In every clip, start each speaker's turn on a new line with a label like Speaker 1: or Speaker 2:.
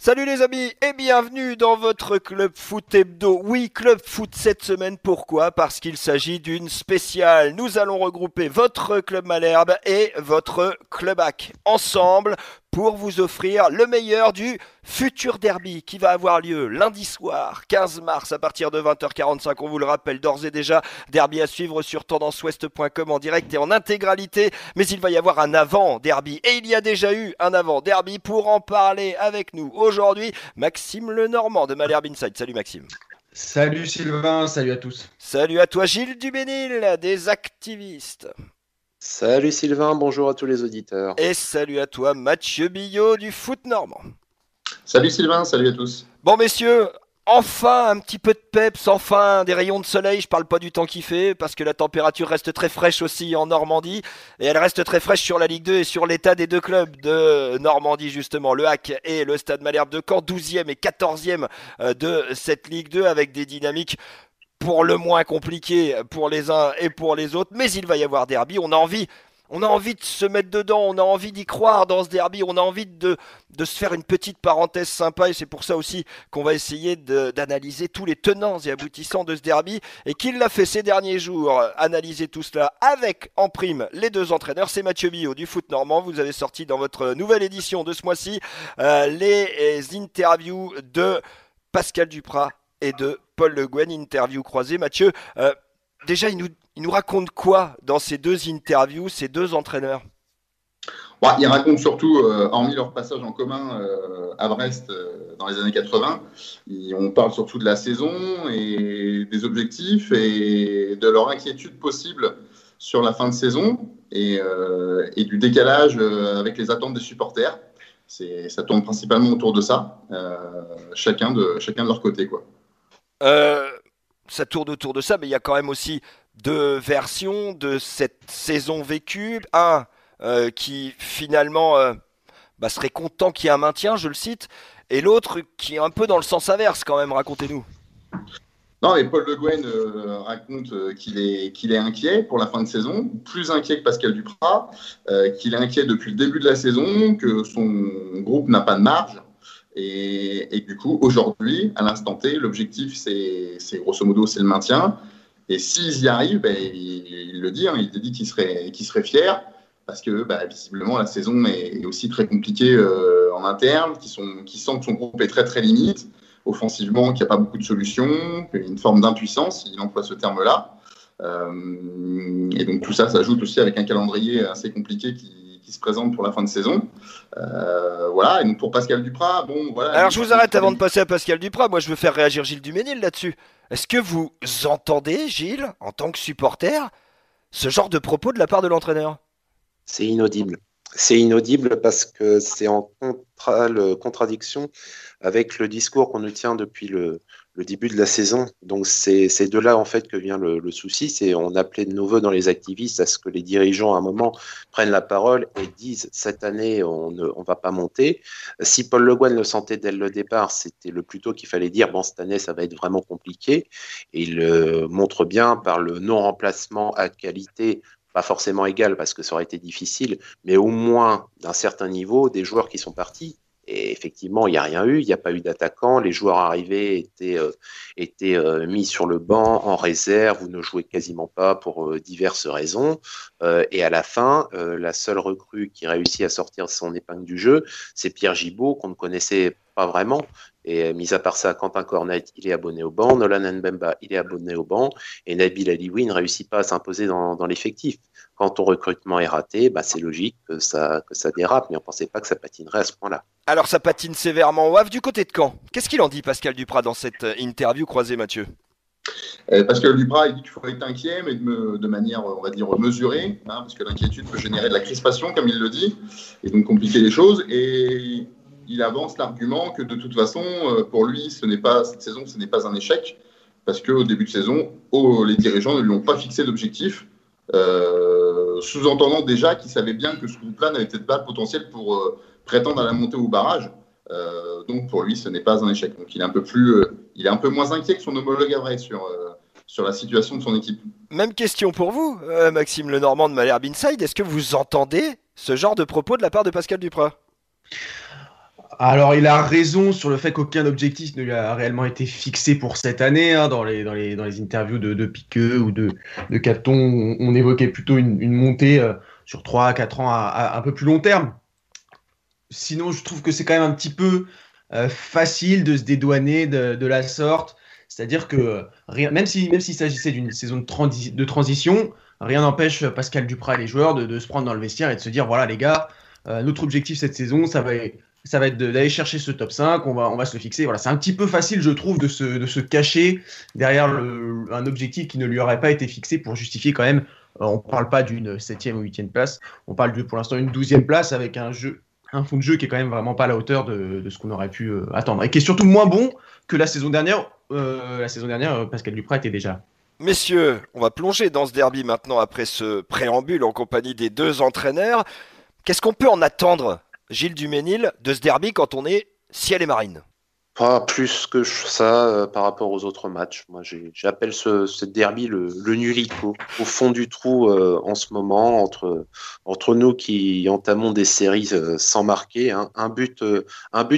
Speaker 1: Salut les amis et bienvenue dans votre Club Foot Hebdo. Oui, Club Foot cette semaine, pourquoi? Parce qu'il s'agit d'une spéciale. Nous allons regrouper votre Club Malherbe et votre Club Hack ensemble pour vous offrir le meilleur du futur derby qui va avoir lieu lundi soir 15 mars à partir de 20h45. On vous le rappelle d'ores et déjà, derby à suivre sur tendanceouest.com en direct et en intégralité. Mais il va y avoir un avant derby et il y a déjà eu un avant derby. Pour en parler avec nous aujourd'hui, Maxime Lenormand de Malherbe Inside. Salut Maxime.
Speaker 2: Salut Sylvain, salut à tous.
Speaker 1: Salut à toi Gilles Duménil des activistes.
Speaker 3: Salut Sylvain, bonjour à tous les auditeurs.
Speaker 1: Et salut à toi Mathieu Billot du foot normand.
Speaker 4: Salut Sylvain, salut à tous.
Speaker 1: Bon messieurs, enfin un petit peu de peps, enfin des rayons de soleil. Je parle pas du temps qu'il fait parce que la température reste très fraîche aussi en Normandie et elle reste très fraîche sur la Ligue 2 et sur l'état des deux clubs de Normandie justement, le Hack et le Stade Malherbe de Caen, 12e et 14e de cette Ligue 2 avec des dynamiques pour le moins compliquées pour les uns et pour les autres, mais il va y avoir derby, on a envie de se mettre dedans, on a envie d'y croire dans ce derby, on a envie de se faire une petite parenthèse sympa et c'est pour ça aussi qu'on va essayer d'analyser tous les tenants et aboutissants de ce derby et qu'il l'a fait ces derniers jours, analyser tout cela avec en prime les deux entraîneurs. C'est Mathieu Billot du foot normand, vous avez sorti dans votre nouvelle édition de ce mois-ci les interviews de Pascal Duprat et de Paul Le Guen, interview croisée. Mathieu, déjà il nous raconte quoi dans ces deux interviews, ces deux entraîneurs?
Speaker 4: Ouais, ils racontent surtout, hormis leur passage en commun à Brest dans les années 80, on parle surtout de la saison et des objectifs et de leur inquiétude possible sur la fin de saison et du décalage avec les attentes des supporters. Ça tourne principalement autour de ça, chacun de leur côté, quoi.
Speaker 1: Ça tourne autour de ça, mais il y a quand même aussi deux versions de cette saison vécue. Un qui finalement serait content qu'il y ait un maintien, je le cite, et l'autre qui est un peu dans le sens inverse quand même, racontez-nous.
Speaker 4: Non, mais Paul Le Guen raconte qu'il est inquiet pour la fin de saison, plus inquiet que Pascal Duprat, qu'il est inquiet depuis le début de la saison, que son groupe n'a pas de marge. Et du coup, aujourd'hui, à l'instant T, l'objectif, c'est grosso modo, c'est le maintien. Et s'ils y arrivent, il le dit, il dit qu'il serait fier, parce que visiblement, la saison est aussi très compliquée en interne, qui sent que son groupe est très, très limite, offensivement, qu'il n'y a pas beaucoup de solutions, qu'il y a une forme d'impuissance, il emploie ce terme-là. Et donc, tout ça s'ajoute aussi avec un calendrier assez compliqué qui se présente pour la fin de saison. Voilà, et donc pour Pascal Duprat, bon, voilà.
Speaker 1: Alors je vous arrête avant de passer à Pascal Duprat, moi je veux faire réagir Gilles Duménil là-dessus. Est-ce que vous entendez, Gilles, en tant que supporter, ce genre de propos de la part de l'entraîneur?
Speaker 3: C'est inaudible. C'est inaudible parce que c'est en contradiction avec le discours qu'on nous tient depuis le début de la saison. Donc c'est de là en fait que vient le souci. C'est on appelait de nos voeux dans les activistes à ce que les dirigeants à un moment prennent la parole et disent cette année on va pas monter. Si Paul Le Guen le sentait dès le départ, c'était le plus tôt qu'il fallait dire bon cette année ça va être vraiment compliqué. Et il montre bien par le non remplacement à qualité pas forcément égal parce que ça aurait été difficile, mais au moins d'un certain niveau, des joueurs qui sont partis. Et effectivement, il n'y a rien eu, il n'y a pas eu d'attaquant, les joueurs arrivés étaient mis sur le banc, en réserve, ou ne jouaient quasiment pas pour diverses raisons. Et à la fin, la seule recrue qui réussit à sortir son épingle du jeu, c'est Pierre Gibaud, qu'on ne connaissait pas vraiment. Et mis à part ça, Quentin Cornet, il est abonné au banc, Nolan Mbemba, il est abonné au banc, et Nabil Alioui ne réussit pas à s'imposer dans l'effectif. Quand ton recrutement est raté, c'est logique que ça dérape, mais on ne pensait pas que ça patinerait à ce point-là.
Speaker 1: Alors ça patine sévèrement au Havre du côté de Caen. Qu'est-ce qu'il en dit Pascal Duprat dans cette interview croisée, Mathieu?
Speaker 4: Pascal Duprat, il dit qu'il faut être inquiet, mais de manière, on va dire, mesurée, parce que l'inquiétude peut générer de la crispation, comme il le dit, et donc compliquer les choses. Et il avance l'argument que de toute façon, pour lui, cette saison, ce n'est pas un échec, parce qu'au début de saison, les dirigeants ne lui ont pas fixé d'objectif, sous-entendant déjà qu'il savait bien que ce groupe-là n'avait peut-être pas le potentiel pour prétendre à la montée au barrage. Donc pour lui, ce n'est pas un échec. Donc il est un peu moins inquiet que son homologue à vrai sur la situation de son équipe.
Speaker 1: Même question pour vous, Maxime Lenormand de Malherbe Inside. Est-ce que vous entendez ce genre de propos de la part de Pascal Duprat?
Speaker 2: Alors, il a raison sur le fait qu'aucun objectif ne lui a réellement été fixé pour cette année. Dans les interviews de Piqueux ou de Capton, on évoquait plutôt une montée sur 3 à 4 ans à un peu plus long terme. Sinon, je trouve que c'est quand même un petit peu facile de se dédouaner de la sorte. C'est-à-dire que même s'il s'agissait d'une saison de transition, rien n'empêche Pascal Duprat et les joueurs de se prendre dans le vestiaire et de se dire, voilà les gars, notre objectif cette saison, ça va être d'aller chercher ce top 5, on va se le fixer. Voilà, c'est un petit peu facile, je trouve, de se cacher derrière un objectif qui ne lui aurait pas été fixé pour justifier quand même. On ne parle pas d'une 7e ou 8e place, on parle pour l'instant d'une 12e place avec un fond de jeu qui est quand même vraiment pas à la hauteur de ce qu'on aurait pu attendre. Et qui est surtout moins bon que la saison dernière. Pascal Duprat était déjà là.
Speaker 1: Messieurs, on va plonger dans ce derby maintenant après ce préambule en compagnie des deux entraîneurs. Qu'est-ce qu'on peut en attendre, Gilles Duménil, de ce derby quand on est ciel et marine?
Speaker 3: Pas plus que ça par rapport aux autres matchs. Moi, j'appelle ce derby le nulito, au fond du trou en ce moment, entre nous qui entamons des séries sans marquer. Hein. Un but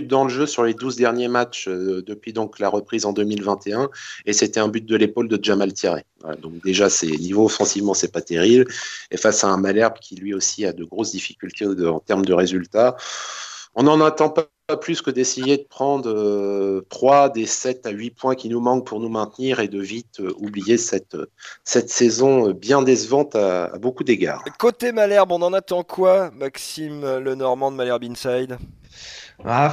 Speaker 3: dans le jeu sur les 12 derniers matchs depuis donc la reprise en 2021, et c'était un but de l'épaule de Jamal Thierry. Voilà, donc déjà, niveau offensivement, c'est pas terrible. Et face à un Malherbe qui lui aussi a de grosses difficultés en termes de résultats, on n'en attend pas plus que d'essayer de prendre 3 des 7 à 8 points qui nous manquent pour nous maintenir et de vite oublier cette saison bien décevante à beaucoup d'égards.
Speaker 1: Côté Malherbe, on en attend quoi, Maxime Lenormand de Malherbe Inside?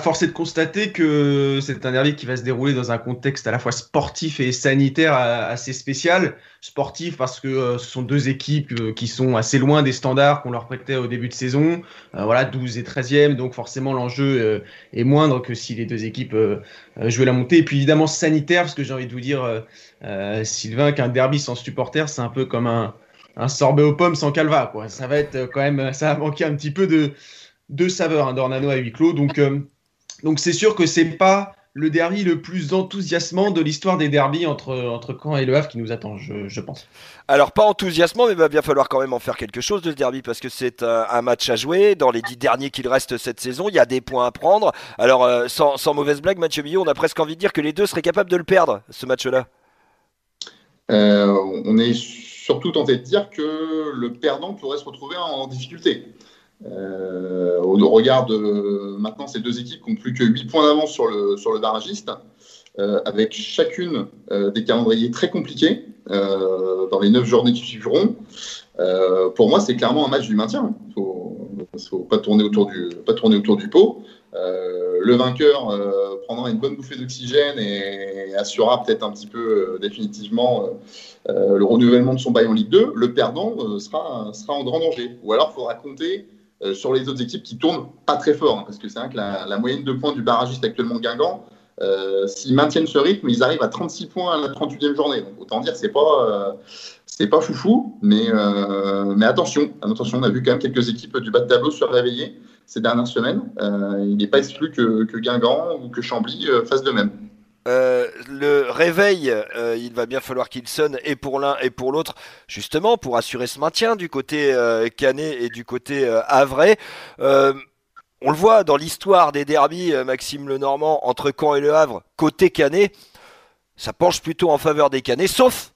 Speaker 2: Force est de constater que c'est un derby qui va se dérouler dans un contexte à la fois sportif et sanitaire assez spécial. Sportif parce que ce sont deux équipes qui sont assez loin des standards qu'on leur prêtait au début de saison. 12 et 13e, donc forcément l'enjeu est moindre que si les deux équipes jouaient la montée. Et puis évidemment sanitaire, parce que j'ai envie de vous dire, Sylvain, qu'un derby sans supporters, c'est un peu comme un sorbet aux pommes sans calva, quoi. Ça va être quand même, ça va manquer un petit peu de saveur d'Ornano à huis clos. Donc c'est sûr que c'est pas le derby le plus enthousiasmant de l'histoire des derbys entre Caen et Le Havre qui nous attend, je pense.
Speaker 1: Alors pas enthousiasmant, mais il va bien falloir quand même en faire quelque chose de ce derby parce que c'est un match à jouer. Dans les 10 derniers qu'il reste cette saison, il y a des points à prendre. Alors sans mauvaise blague, Mathieu Billot, on a presque envie de dire que les deux seraient capables de le perdre, ce match-là.
Speaker 4: On est surtout tenté de dire que le perdant pourrait se retrouver en difficulté. Au regard de maintenant ces deux équipes qui n'ont plus que 8 points d'avance sur le barragiste, avec chacune des calendriers très compliqués dans les 9 journées qui suivront. Pour moi, c'est clairement un match du maintien. Il ne faut pas tourner autour du pot. Le vainqueur prendra une bonne bouffée d'oxygène et assurera peut-être un petit peu définitivement le renouvellement de son bail en Ligue 2. Le perdant sera en grand danger. Ou alors, il faudra compter sur les autres équipes qui tournent pas très fort, hein, parce que c'est vrai que la moyenne de points du barragiste actuellement Guingamp, s'ils maintiennent ce rythme, ils arrivent à 36 points à la 38e journée. Donc autant dire, c'est pas foufou, mais attention, on a vu quand même quelques équipes du bas de tableau se réveiller ces dernières semaines. Il n'est pas exclu que Guingamp ou que Chambly fassent de même.
Speaker 1: Le réveil, il va bien falloir qu'il sonne et pour l'un et pour l'autre, justement pour assurer ce maintien du côté canet et du côté havrais. On le voit dans l'histoire des derbies, Maxime Lenormand, entre Caen et Le Havre, côté canet, ça penche plutôt en faveur des canets, sauf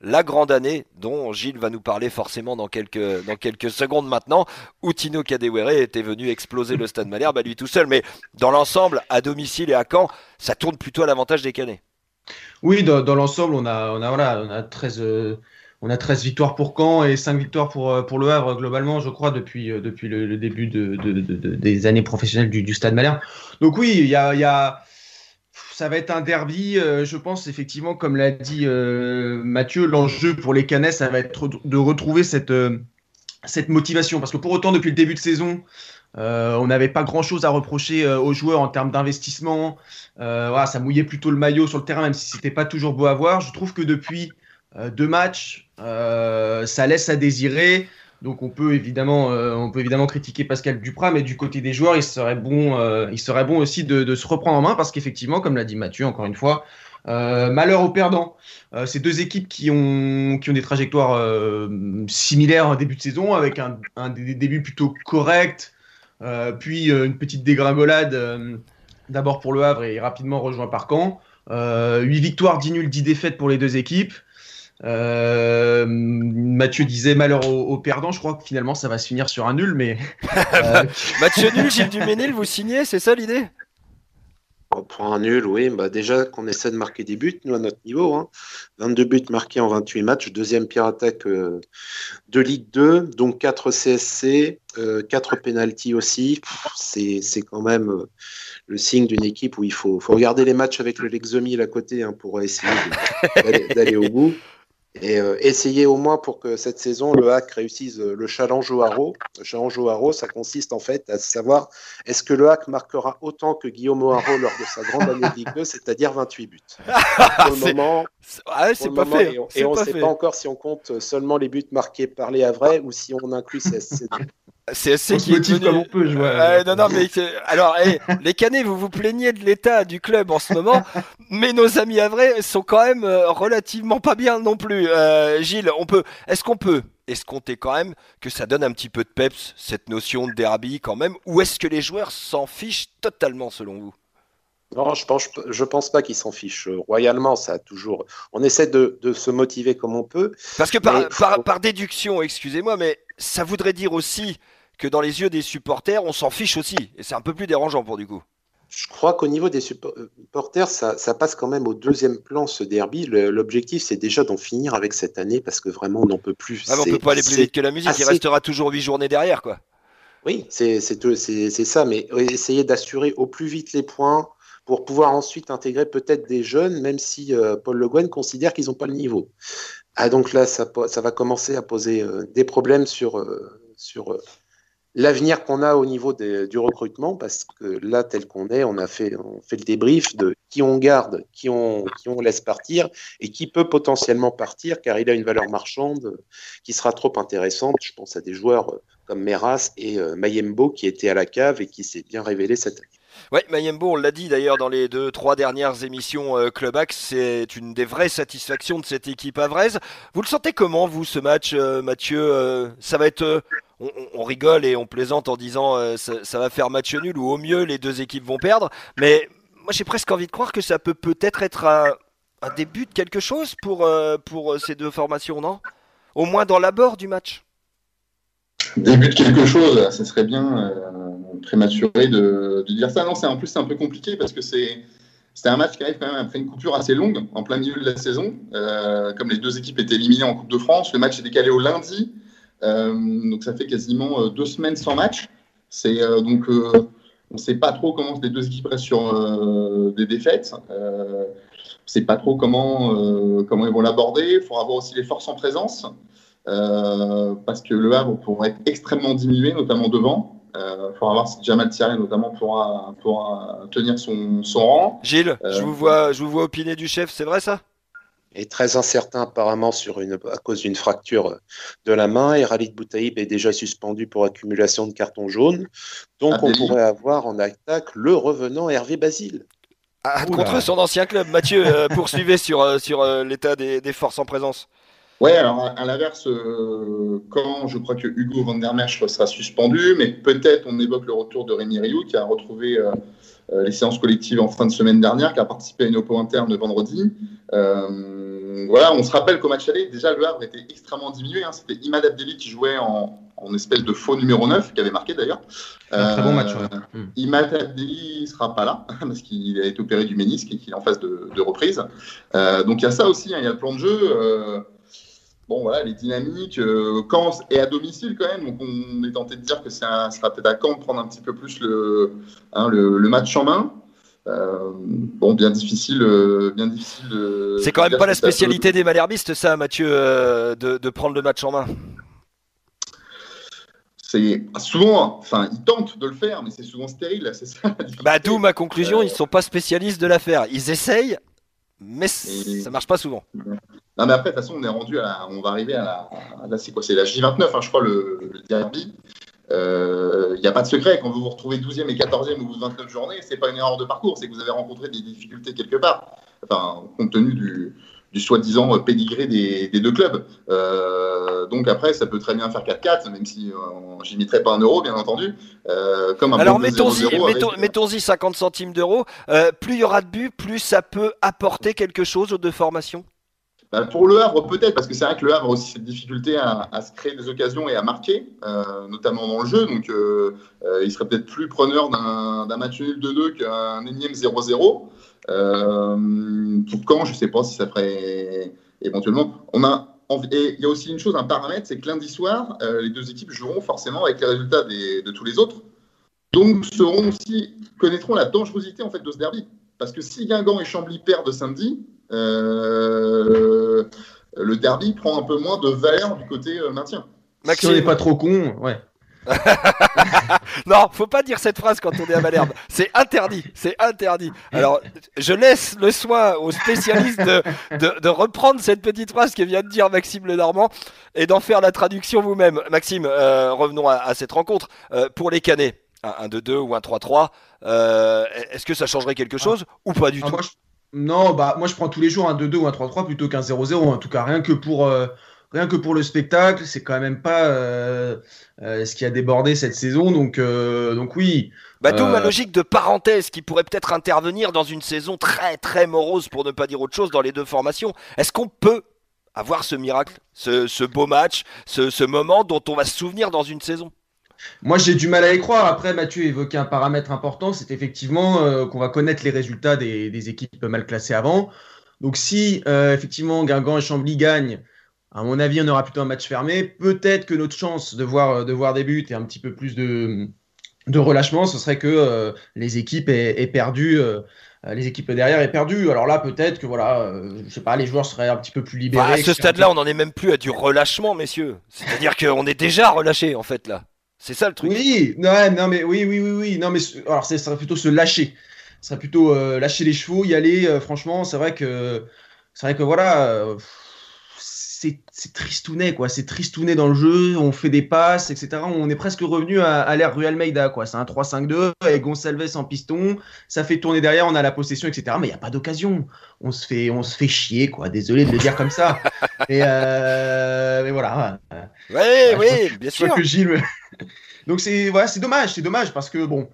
Speaker 1: la grande année dont Gilles va nous parler forcément dans quelques secondes maintenant, où Tino Kadewere était venu exploser le Stade Malherbe à lui tout seul. Mais dans l'ensemble, à domicile et à Caen, ça tourne plutôt à l'avantage des Canets.
Speaker 2: Oui, dans l'ensemble, on a 13 victoires pour Caen et 5 victoires pour Le Havre globalement, je crois, depuis le début des années professionnelles du Stade Malherbe. Donc oui, il y a ça va être un derby, je pense effectivement, comme l'a dit Mathieu, l'enjeu pour les Canets, ça va être de retrouver cette motivation. Parce que pour autant, depuis le début de saison, on n'avait pas grand-chose à reprocher aux joueurs en termes d'investissement. Ça mouillait plutôt le maillot sur le terrain, même si c'était pas toujours beau à voir. Je trouve que depuis 2 matchs, ça laisse à désirer. Donc on peut évidemment critiquer Pascal Duprat, mais du côté des joueurs, il serait bon aussi de se reprendre en main parce qu'effectivement, comme l'a dit Mathieu, encore une fois, malheur aux perdants. Ces deux équipes qui ont des trajectoires similaires en début de saison, avec un début plutôt correct, puis une petite dégringolade d'abord pour le Havre et rapidement rejoint par Caen. 8 victoires, 10 nuls, 10 défaites pour les deux équipes. Mathieu disait malheur aux perdants. Je crois que finalement ça va se finir sur un nul, mais
Speaker 1: Mathieu nul, Gilles Duménil, vous signez, c'est ça l'idée?
Speaker 3: Pour un nul, oui, bah déjà qu'on essaie de marquer des buts, nous à notre niveau. 22 buts marqués en 28 matchs, deuxième pire attaque de Ligue 2, donc 4 CSC, 4 pénaltys aussi. C'est quand même le signe d'une équipe où il faut regarder les matchs avec le Lexomil à côté pour essayer d'aller au bout. Et essayer au moins pour que cette saison, le HAC réussisse le challenge au haro. Le challenge au haro, ça consiste en fait à savoir est-ce que le HAC marquera autant que Guillaume O'Haraud lors de sa grande année de Ligue 2, c'est-à-dire 28 buts. Pour le moment,
Speaker 1: c'est pas fait.
Speaker 3: Et on ne sait pas encore si on compte seulement les buts marqués par les Havrais ou si on inclut CSC.
Speaker 1: CSC
Speaker 2: on se motive comme on peut.
Speaker 1: Non, mais alors, les Canets, vous vous plaignez de l'état du club en ce moment, mais nos amis havrais sont quand même relativement pas bien non plus. Gilles, est-ce qu'on peut escompter quand même que ça donne un petit peu de peps, cette notion de derby quand même, ou est-ce que les joueurs s'en fichent totalement selon vous?
Speaker 3: Non, je pense pas qu'ils s'en fichent royalement. Ça a toujours. On essaie de se motiver comme on peut.
Speaker 1: Parce que par déduction, excusez-moi, mais ça voudrait dire aussi que dans les yeux des supporters, on s'en fiche aussi. Et c'est un peu plus dérangeant pour du coup.
Speaker 3: Je crois qu'au niveau des supporters, ça passe quand même au deuxième plan, ce derby. L'objectif, c'est déjà d'en finir avec cette année parce que vraiment, on n'en peut plus.
Speaker 1: Ah, on peut pas aller plus vite que la musique. Il restera toujours 8 journées derrière, quoi.
Speaker 3: Oui, c'est ça. Mais essayer d'assurer au plus vite les points pour pouvoir ensuite intégrer peut-être des jeunes, même si Paul Le Guen considère qu'ils n'ont pas le niveau. Ah, donc là, ça va commencer à poser des problèmes sur l'avenir qu'on a au niveau du recrutement, parce que là, tel qu'on est, on fait le débrief de qui on garde, qui on laisse partir, et qui peut potentiellement partir, car il a une valeur marchande qui sera trop intéressante. Je pense à des joueurs comme Meras et Mayembo, qui étaient à la cave et qui s'est bien révélé cette année.
Speaker 1: Ouais, Mayembo, on l'a dit d'ailleurs dans les 2-3 dernières émissions Club Hack, c'est une des vraies satisfactions de cette équipe havraise. Vous le sentez comment, vous, ce match, Mathieu? Ça va être... on rigole et on plaisante en disant ça va faire match nul ou au mieux les deux équipes vont perdre. Mais moi j'ai presque envie de croire que ça peut peut-être être un début de quelque chose pour ces deux formations, non? Au moins dans l'abord du match.
Speaker 4: Début de quelque chose, ça serait bien prématuré de dire ça. Non, en plus c'est un peu compliqué parce que c'était un match qui arrive quand même après une coupure assez longue, en plein milieu de la saison. Comme les deux équipes étaient éliminées en Coupe de France, le match est décalé au lundi. Donc ça fait quasiment 2 semaines sans match. Donc on ne sait pas trop comment les deux équipes restent sur des défaites. On ne sait pas trop comment ils vont l'aborder. Il faudra voir aussi les forces en présence. Parce que le Havre pourrait être extrêmement diminué, notamment devant. Il faudra voir si Jamal Thierry notamment pourra tenir son rang.
Speaker 1: Gilles, je vous vois opiner du chef, c'est vrai ça?
Speaker 3: Est très incertain apparemment à cause d'une fracture de la main, et Khalid Boutaïb est déjà suspendu pour accumulation de cartons jaunes. Donc on pourrait avoir en attaque le revenant Hervé Basile.
Speaker 1: Contre son ancien club. Mathieu, poursuivez sur l'état des forces en présence.
Speaker 4: Ouais, alors à l'inverse, quand je crois que Hugo Van der Merch sera suspendu, mais peut-être on évoque le retour de Rémi Rioux qui a retrouvé les séances collectives en fin de semaine dernière, qui a participé à une oppo interne de vendredi. Voilà, on se rappelle qu'au match aller, déjà le Havre était extrêmement diminué. C'était Imad Abdelli qui jouait en espèce de faux numéro 9, qui avait marqué d'ailleurs.
Speaker 2: Un très bon match.
Speaker 4: Imad Abdelli ne sera pas là, parce qu'il a été opéré du ménisque et qu'il est en phase de reprise. Donc il y a ça aussi, il y a le plan de jeu. Bon, voilà, les dynamiques, Caen est à domicile quand même, donc on est tenté de dire que ça sera peut-être à Caen de prendre un petit peu plus le match en main. Bon, bien difficile de...
Speaker 1: C'est quand même pas la spécialité des malherbistes, ça, Mathieu, de prendre le match en main.
Speaker 4: C'est souvent, enfin, ils tentent de le faire, mais c'est souvent stérile, c'est ça.
Speaker 1: D'où ma conclusion, ils sont pas spécialistes de l'affaire. Ils essayent, mais ça marche pas souvent.
Speaker 4: Non, mais après, de toute façon, on va arriver à la c'est quoi, c'est la J29, je crois, le derby. Il n'y a pas de secret. Quand vous vous retrouvez 12e et 14e au bout de 29 journées, c'est pas une erreur de parcours, c'est que vous avez rencontré des difficultés quelque part. Enfin, compte tenu du soi-disant pédigré des deux clubs. Donc après, ça peut très bien faire 4-4, même si j'y mettrai pas un euro, bien entendu. Comme un
Speaker 1: Alors
Speaker 4: bon 0-0 avec...
Speaker 1: mettons-y 50 centimes d'euros. Plus il y aura de buts, plus ça peut apporter quelque chose aux deux formations.
Speaker 4: Bah, pour Le Havre, peut-être, parce que c'est vrai que Le Havre a aussi cette difficulté à se créer des occasions et à marquer, notamment dans le jeu. Donc, il serait peut-être plus preneur d'un match nul de 2 qu'un énième 0-0. Pour Caen, je ne sais pas si ça ferait éventuellement. Et il y a aussi une chose, un paramètre, c'est que lundi soir, les deux équipes joueront forcément avec les résultats de tous les autres. Donc, connaîtront la dangerosité en fait, de ce derby. Parce que si Guingamp et Chambly perdent samedi, le derby prend un peu moins de valeur du côté maintien.
Speaker 2: Maxime. Si on n'est pas trop con, ouais.
Speaker 1: Non, faut pas dire cette phrase quand on est à Malherbe. C'est interdit, c'est interdit. Alors, je laisse le soin aux spécialistes de reprendre cette petite phrase que vient de dire Maxime Lenormand et d'en faire la traduction vous-même. Maxime, revenons à cette rencontre. Pour les Canets, un 2-2 ou un 3-3, est-ce que ça changerait quelque chose ou pas du tout?
Speaker 2: Non, moi je prends tous les jours un 2-2 ou un 3-3 plutôt qu'un 0-0. En tout cas, rien que pour le spectacle, c'est quand même pas ce qui a débordé cette saison. Donc oui.
Speaker 1: D'où ma logique de parenthèse qui pourrait peut-être intervenir dans une saison très très morose, pour ne pas dire autre chose, dans les deux formations. Est-ce qu'on peut avoir ce miracle, ce beau match, ce moment dont on va se souvenir dans une saison?
Speaker 2: Moi, j'ai du mal à y croire. Après, Mathieu évoquait un paramètre important, c'est effectivement qu'on va connaître les résultats des équipes mal classées avant. Donc, si effectivement Guingamp et Chambly gagnent, à mon avis, on aura plutôt un match fermé. Peut-être que notre chance de voir des buts et un petit peu plus de relâchement, ce serait que les équipes aient perdu. Les équipes derrière aient perdu. Alors là, peut-être que je sais pas, les joueurs seraient un petit peu plus libérés.
Speaker 1: À ce stade-là, on n'en est même plus à du relâchement, messieurs. C'est-à-dire qu'on est déjà relâché, en fait, là. C'est ça le truc.
Speaker 2: Oui, non, mais oui. Non, mais alors, ça serait plutôt se lâcher. Ce serait plutôt lâcher les chevaux, y aller. Franchement, c'est vrai que voilà, c'est tristounet, quoi. C'est tristounet dans le jeu. On fait des passes, etc. On est presque revenu à l'ère Rue Almeida, quoi. C'est un 3-5-2 avec Gonçalves en piston. Ça fait tourner derrière, on a la possession, etc. Mais il n'y a pas d'occasion. On se fait chier, quoi. Désolé de le dire comme ça. Mais voilà.
Speaker 1: Oui, bien sûr.
Speaker 2: Que Gilles. Donc c'est dommage parce que bon,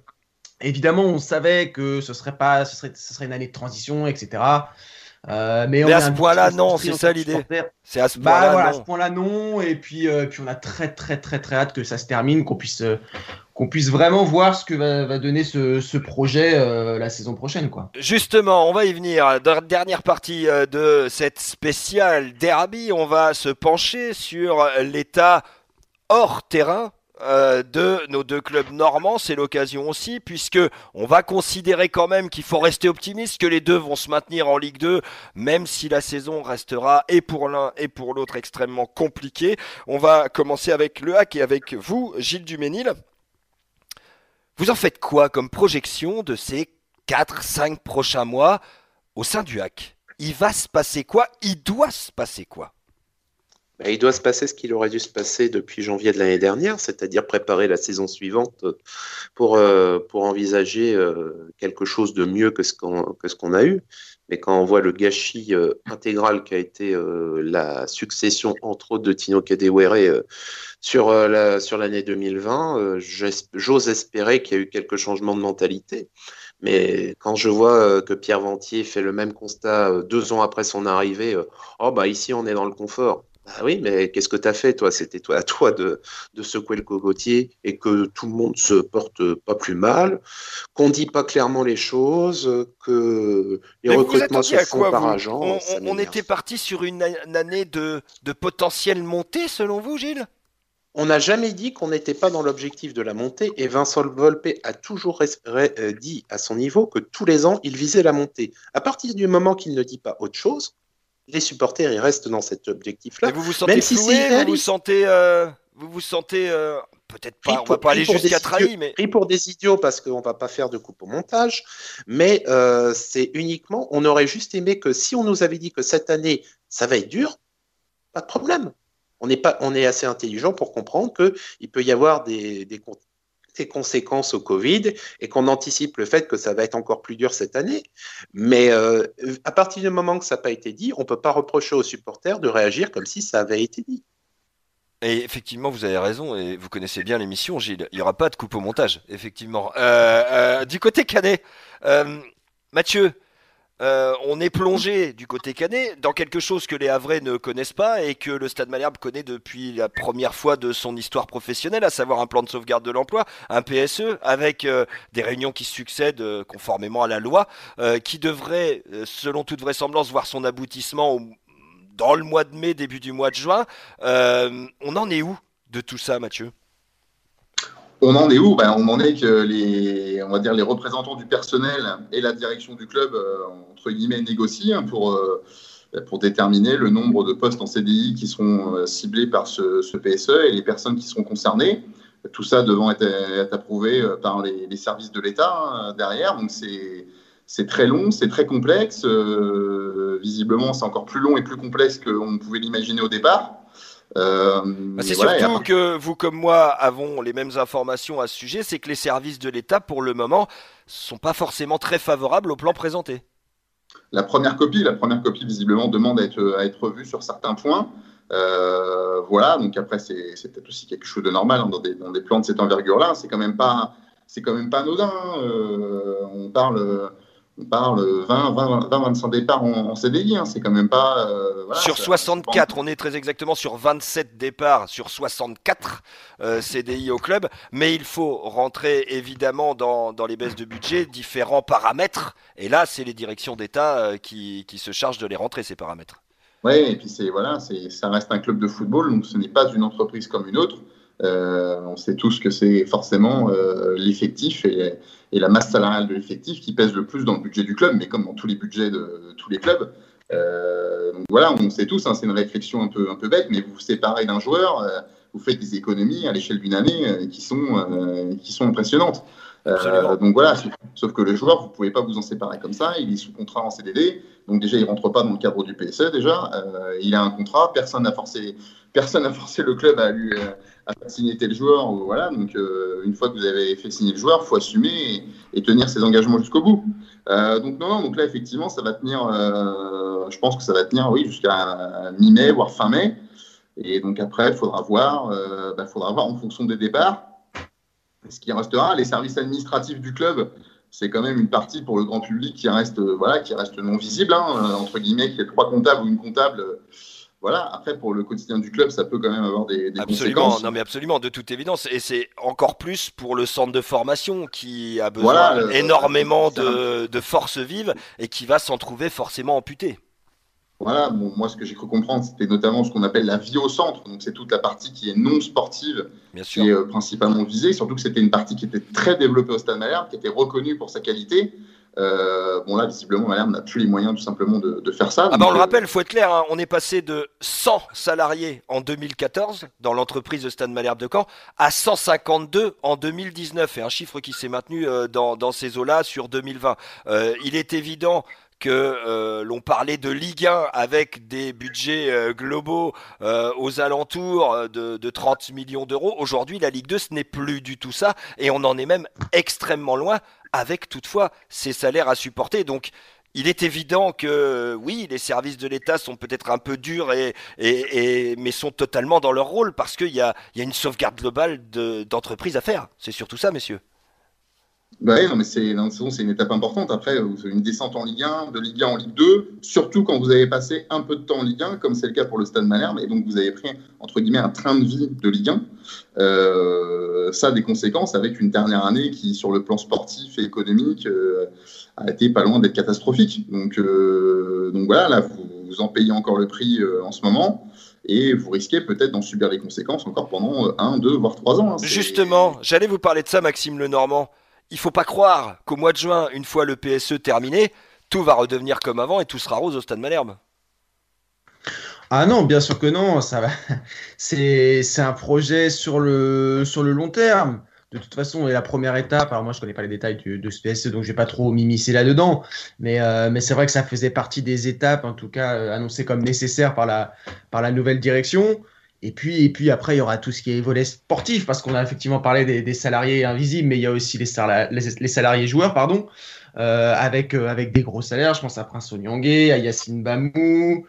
Speaker 2: évidemment on savait que ce serait une année de transition, etc. Mais
Speaker 1: à ce point-là, non, c'est ça l'idée. C'est à ce point-là,
Speaker 2: non. À ce point-là, non. Et puis on a très très très très hâte que ça se termine, qu'on puisse vraiment voir ce que va donner ce projet la saison prochaine, quoi.
Speaker 1: Justement, on va y venir. Dernière partie de cette spéciale derby, on va se pencher sur l'état hors terrain de nos deux clubs normands. C'est l'occasion aussi, puisque on va considérer quand même qu'il faut rester optimiste, que les deux vont se maintenir en Ligue 2, même si la saison restera et pour l'un et pour l'autre extrêmement compliquée. On va commencer avec le HAC et avec vous, Gilles Duménil. Vous en faites quoi comme projection de ces 4-5 prochains mois au sein du HAC? Il va se passer quoi? Il doit se passer quoi?
Speaker 3: Il doit se passer ce qu'il aurait dû se passer depuis janvier de l'année dernière, c'est-à-dire préparer la saison suivante pour envisager quelque chose de mieux que ce qu'on a eu. Mais quand on voit le gâchis intégral qu'a été la succession, entre autres, de Tino Kadewere sur l'année 2020, j'ose espérer qu'il y a eu quelques changements de mentalité. Mais quand je vois que Pierre Ventier fait le même constat 2 ans après son arrivée, ici on est dans le confort. Ah oui, mais qu'est-ce que tu as fait, toi? C'était à toi de secouer le cocotier et que tout le monde se porte pas plus mal, qu'on dit pas clairement les choses, que les recrutements se font par agent.
Speaker 1: On était parti sur une année de potentielle montée, selon vous, Gilles?
Speaker 3: On n'a jamais dit qu'on n'était pas dans l'objectif de la montée et Vincent Volpe a toujours dit à son niveau que tous les ans, il visait la montée. À partir du moment qu'il ne dit pas autre chose, les supporters, ils restent dans cet objectif-là.
Speaker 1: Et vous vous sentez floué, vous vous sentez peut-être pas, on va pas aller jusqu'à trahi, mais
Speaker 3: pris pour des idiots parce qu'on va pas faire de coupe au montage, mais c'est uniquement, on aurait juste aimé que si on nous avait dit que cette année, ça va être dur, pas de problème. On est assez intelligent pour comprendre qu'il peut y avoir des les conséquences au Covid et qu'on anticipe le fait que ça va être encore plus dur cette année. Mais à partir du moment que ça n'a pas été dit, on ne peut pas reprocher aux supporters de réagir comme si ça avait été dit.
Speaker 1: Et effectivement, vous avez raison, et vous connaissez bien l'émission, Gilles. Il n'y aura pas de coupe au montage, effectivement. Du côté cadet, Mathieu, on est plongé du côté cadet dans quelque chose que les Havrais ne connaissent pas et que le Stade Malherbe connaît depuis la première fois de son histoire professionnelle, à savoir un plan de sauvegarde de l'emploi, un PSE, avec des réunions qui succèdent conformément à la loi, qui devrait, selon toute vraisemblance, voir son aboutissement dans le mois de mai, début du mois de juin. On en est où de tout ça, Mathieu?
Speaker 4: On en est où? On en est que on va dire les représentants du personnel et la direction du club, entre guillemets, négocient pour déterminer le nombre de postes en CDI qui seront ciblés par ce PSE et les personnes qui seront concernées. Tout ça devant être approuvé par les services de l'État derrière. Donc c'est très long, c'est très complexe. Visiblement, c'est encore plus long et plus complexe qu'on pouvait l'imaginer au départ.
Speaker 1: C'est surtout que vous comme moi avons les mêmes informations à ce sujet, c'est que les services de l'État pour le moment sont pas forcément très favorables au plan présenté.
Speaker 4: La première copie visiblement demande à être revue sur certains points. Voilà, donc après c'est peut-être aussi quelque chose de normal dans des plans de cette envergure-là. C'est quand même pas anodin. On parle 20-25 départs en CDI, hein, c'est quand même pas...
Speaker 1: voilà, sur 64, on est très exactement sur 27 départs sur 64 CDI au club, mais il faut rentrer évidemment dans les baisses de budget différents paramètres, et là c'est les directions d'État qui se chargent de les rentrer, ces paramètres.
Speaker 4: Oui, et puis ça reste un club de football, donc ce n'est pas une entreprise comme une autre. On sait tous que c'est forcément l'effectif et la masse salariale de l'effectif qui pèse le plus dans le budget du club, mais comme dans tous les budgets de tous les clubs. Donc voilà, on sait tous, hein, c'est une réflexion un peu bête, mais vous vous séparez d'un joueur, vous faites des économies à l'échelle d'une année qui sont impressionnantes. Donc voilà, sauf que le joueur, vous ne pouvez pas vous en séparer comme ça, il est sous contrat en CDD, donc déjà il ne rentre pas dans le cadre du PSE déjà, il a un contrat, personne n'a forcé le club à faire signer tel joueur, voilà, donc une fois que vous avez fait signer le joueur, il faut assumer et tenir ses engagements jusqu'au bout. Donc là effectivement ça va tenir, je pense que ça va tenir oui, jusqu'à mi-mai, voire fin mai, et donc après il faudra voir en fonction des départs ce qui restera. Les services administratifs du club, c'est quand même une partie pour le grand public qui reste non visible, hein, entre guillemets, qu'il y ait 3 comptables ou une comptable. Voilà. Après, pour le quotidien du club, ça peut quand même avoir des conséquences.
Speaker 1: Non, mais absolument, de toute évidence. Et c'est encore plus pour le centre de formation qui a besoin énormément de forces vives et qui va s'en trouver forcément amputé.
Speaker 4: Voilà, bon, moi ce que j'ai cru comprendre, c'était notamment ce qu'on appelle la vie au centre, donc c'est toute la partie qui est non sportive, qui est principalement visée, surtout que c'était une partie qui était très développée au Stade Malherbe, qui était reconnue pour sa qualité. Bon là, visiblement, Malherbe n'a plus les moyens tout simplement de faire ça.
Speaker 1: On le rappelle, il faut être clair, hein, on est passé de 100 salariés en 2014 dans l'entreprise de Stade Malherbe de Caen à 152 en 2019, et un chiffre qui s'est maintenu dans ces eaux-là sur 2020. Il est évident que l'on parlait de Ligue 1 avec des budgets globaux aux alentours de 30 millions d'euros. Aujourd'hui, la Ligue 2, ce n'est plus du tout ça, et on en est même extrêmement loin, avec toutefois ces salaires à supporter. Donc, il est évident que oui, les services de l'État sont peut-être un peu durs, mais sont totalement dans leur rôle, parce qu'il y a une sauvegarde globale d'entreprise à faire. C'est surtout ça, messieurs.
Speaker 4: Non, mais c'est une étape importante. Après, vous avez une descente en Ligue 1, de Ligue 1 en Ligue 2, surtout quand vous avez passé un peu de temps en Ligue 1, comme c'est le cas pour le Stade Malherbe, et donc vous avez pris, entre guillemets, un train de vie de Ligue 1. Ça a des conséquences avec une dernière année qui, sur le plan sportif et économique, a été pas loin d'être catastrophique. Donc voilà, là, vous en payez encore le prix en ce moment. Et vous risquez peut-être d'en subir les conséquences encore pendant 1, 2, voire 3 ans. Hein.
Speaker 1: Justement, j'allais vous parler de ça, Maxime Lenormand. Il ne faut pas croire qu'au mois de juin, une fois le PSE terminé, tout va redevenir comme avant et tout sera rose au Stade Malherbe.
Speaker 2: Ah non, bien sûr que non. Ça va. C'est un projet sur le long terme. De toute façon, la première étape, alors moi je connais pas les détails de ce PSE, donc je vais pas trop m'immiscer là-dedans, mais c'est vrai que ça faisait partie des étapes, en tout cas annoncées comme nécessaires par la nouvelle direction. Et puis après, il y aura tout ce qui est volet sportif, parce qu'on a effectivement parlé des salariés invisibles, mais il y a aussi les salariés joueurs, pardon, avec des gros salaires. Je pense à Prince Onyangé, à Yacine Bamou,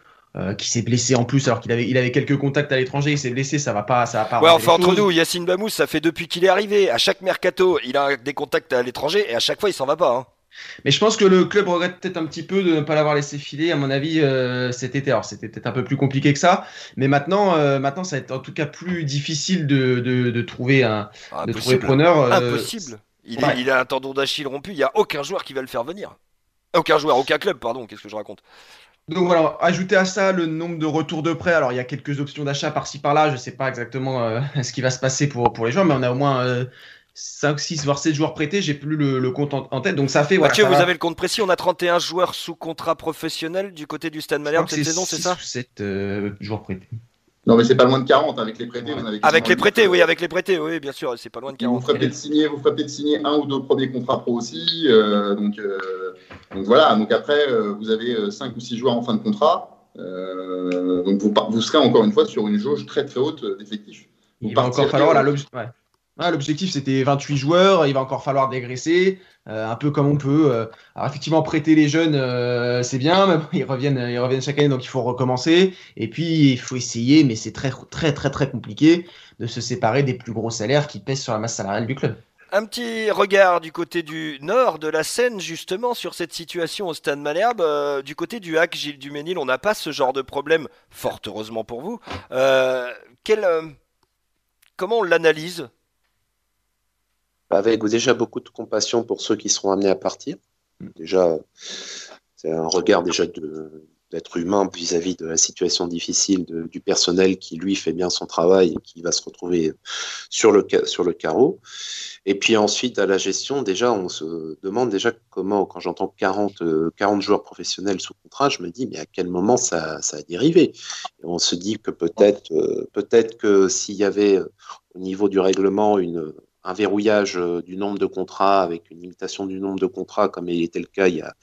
Speaker 2: qui s'est blessé en plus, alors il avait quelques contacts à l'étranger, il s'est blessé, ça va pas
Speaker 1: Ouais,
Speaker 2: arranger
Speaker 1: enfin
Speaker 2: les
Speaker 1: entre
Speaker 2: choses.
Speaker 1: nous, Yacine Bamous, ça fait depuis qu'il est arrivé. À chaque mercato, il a des contacts à l'étranger et à chaque fois, il s'en va pas. Hein.
Speaker 2: Mais je pense que le club regrette peut-être un petit peu de ne pas l'avoir laissé filer, à mon avis, cet été. Alors, c'était peut-être un peu plus compliqué que ça, mais maintenant, ça va être en tout cas plus difficile de trouver de trouver
Speaker 1: Impossible.
Speaker 2: preneur.
Speaker 1: Impossible.
Speaker 2: Ouais.
Speaker 1: Il a un tendon d'Achille rompu. Il y a aucun joueur qui va le faire venir. Aucun joueur, aucun club, pardon. Qu'est-ce que je raconte?
Speaker 2: Donc voilà, ajouter à ça le nombre de retours de prêt. Alors, il y a quelques options d'achat par-ci par-là. Je ne sais pas exactement ce qui va se passer pour les joueurs, mais on a au moins 5, 6, voire 7 joueurs prêtés. J'ai plus le compte en tête. Donc ça fait, voilà,
Speaker 1: Mathieu,
Speaker 2: ça
Speaker 1: vous
Speaker 2: va.
Speaker 1: avez le compte précis. On a 31 joueurs sous contrat professionnel du côté du Stade
Speaker 2: Je crois
Speaker 1: Malherbe
Speaker 2: que
Speaker 1: cette
Speaker 2: c'est
Speaker 1: saison, c'est
Speaker 2: 6
Speaker 1: ça?
Speaker 2: ou 7 joueurs prêtés.
Speaker 4: Non, mais c'est pas loin de 40 avec les prêtés. On avait
Speaker 1: Avec les prêtés, oui,
Speaker 4: avec
Speaker 1: avec les prêtés, oui, bien sûr. C'est pas loin de
Speaker 4: Et vous
Speaker 1: 40.
Speaker 4: ferez peut-être signer un ou deux premiers contrats pro aussi. Donc voilà. Donc après, vous avez 5 ou 6 joueurs en fin de contrat. Donc vous serez encore une fois sur une jauge très très haute d'effectifs. Vous
Speaker 2: Il va encore
Speaker 4: partirez,
Speaker 2: falloir, là, l'objectif c'était 28 joueurs, il va encore falloir dégraisser, un peu comme on peut. Alors effectivement, prêter les jeunes, c'est bien, mais bon, ils reviennent chaque année, donc il faut recommencer. Et puis, il faut essayer, mais c'est très, très, très, très compliqué de se séparer des plus gros salaires qui pèsent sur la masse salariale du club.
Speaker 1: Un petit regard du côté du nord de la Seine, justement, sur cette situation au Stade Malherbe. Du côté du HAC, Gilles Duménil, on n'a pas ce genre de problème, fort heureusement pour vous. Quel, comment on l'analyse?
Speaker 3: Avec déjà beaucoup de compassion pour ceux qui seront amenés à partir. Déjà, c'est un regard déjà d'être humain vis-à-vis de la situation difficile du personnel qui, lui, fait bien son travail et qui va se retrouver sur le carreau. Et puis ensuite, à la gestion, déjà, on se demande déjà comment, quand j'entends 40 joueurs professionnels sous contrat, je me dis, mais à quel moment ça a dérivé? Et on se dit que peut-être que s'il y avait au niveau du règlement un verrouillage du nombre de contrats avec une limitation du nombre de contrats comme il était le cas il y a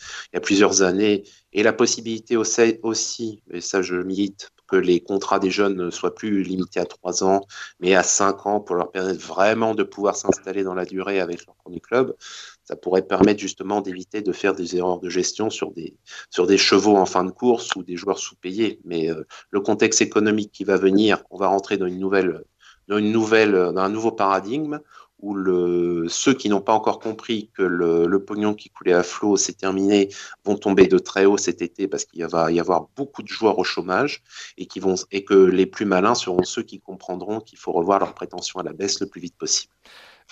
Speaker 3: plusieurs années et la possibilité aussi, et ça je milite, que les contrats des jeunes ne soient plus limités à 3 ans mais à 5 ans pour leur permettre vraiment de pouvoir s'installer dans la durée avec leur premier club, ça pourrait permettre justement d'éviter de faire des erreurs de gestion sur des chevaux en fin de course ou des joueurs sous-payés. Mais le contexte économique qui va venir, on va rentrer dans un nouveau paradigme où ceux qui n'ont pas encore compris que le pognon qui coulait à flot s'est terminé vont tomber de très haut cet été parce qu'il va y avoir beaucoup de joueurs au chômage et que les plus malins seront ceux qui comprendront qu'il faut revoir leurs prétentions à la baisse le plus vite possible.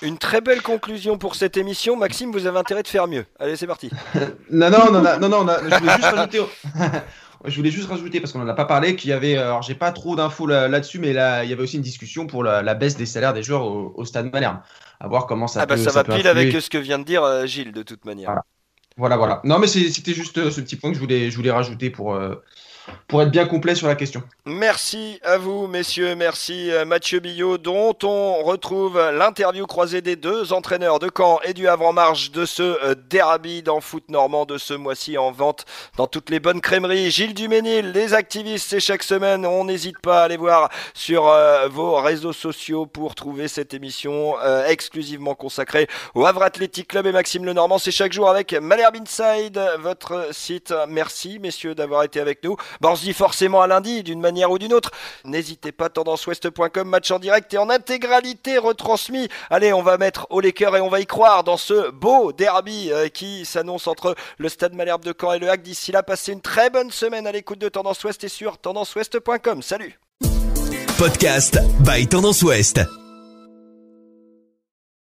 Speaker 1: Une très belle conclusion pour cette émission. Maxime, vous avez intérêt de faire mieux. Allez, c'est parti.
Speaker 2: Non, je voulais juste rajouter, parce qu'on n'en a pas parlé, qu'il y avait, alors j'ai pas trop d'infos là-dessus, mais là, il y avait aussi une discussion pour la baisse des salaires des joueurs au Stade Malherbe. À voir comment ça peut
Speaker 1: Ça va
Speaker 2: peut
Speaker 1: pile
Speaker 2: influer.
Speaker 1: avec ce que vient de dire Gilles, de toute manière.
Speaker 2: Voilà. Non, mais c'était juste ce petit point que je voulais rajouter pour être bien complet sur la question.
Speaker 1: Merci à vous, messieurs. Merci Mathieu Billot, dont on retrouve l'interview croisée des deux entraîneurs de Caen et du Havre en marge de ce derby dans Foot Normand de ce mois-ci en vente dans toutes les bonnes crèmeries. Gilles Duménil, les activistes, c'est chaque semaine. On n'hésite pas à aller voir sur vos réseaux sociaux pour trouver cette émission exclusivement consacrée au Havre Athletic Club, et Maxime Lenormand, c'est chaque jour avec Malherbe Inside, votre site. Merci, messieurs, d'avoir été avec nous. On se dit forcément à lundi, d'une manière ou d'une autre. N'hésitez pas, tendanceouest.com, match en direct et en intégralité retransmis. Allez, on va mettre haut les cœurs et on va y croire dans ce beau derby qui s'annonce entre le Stade Malherbe de Caen et le HAC. D'ici là, passez une très bonne semaine à l'écoute de Tendance Ouest et sur tendanceouest.com. Salut!
Speaker 5: Podcast by Tendance Ouest.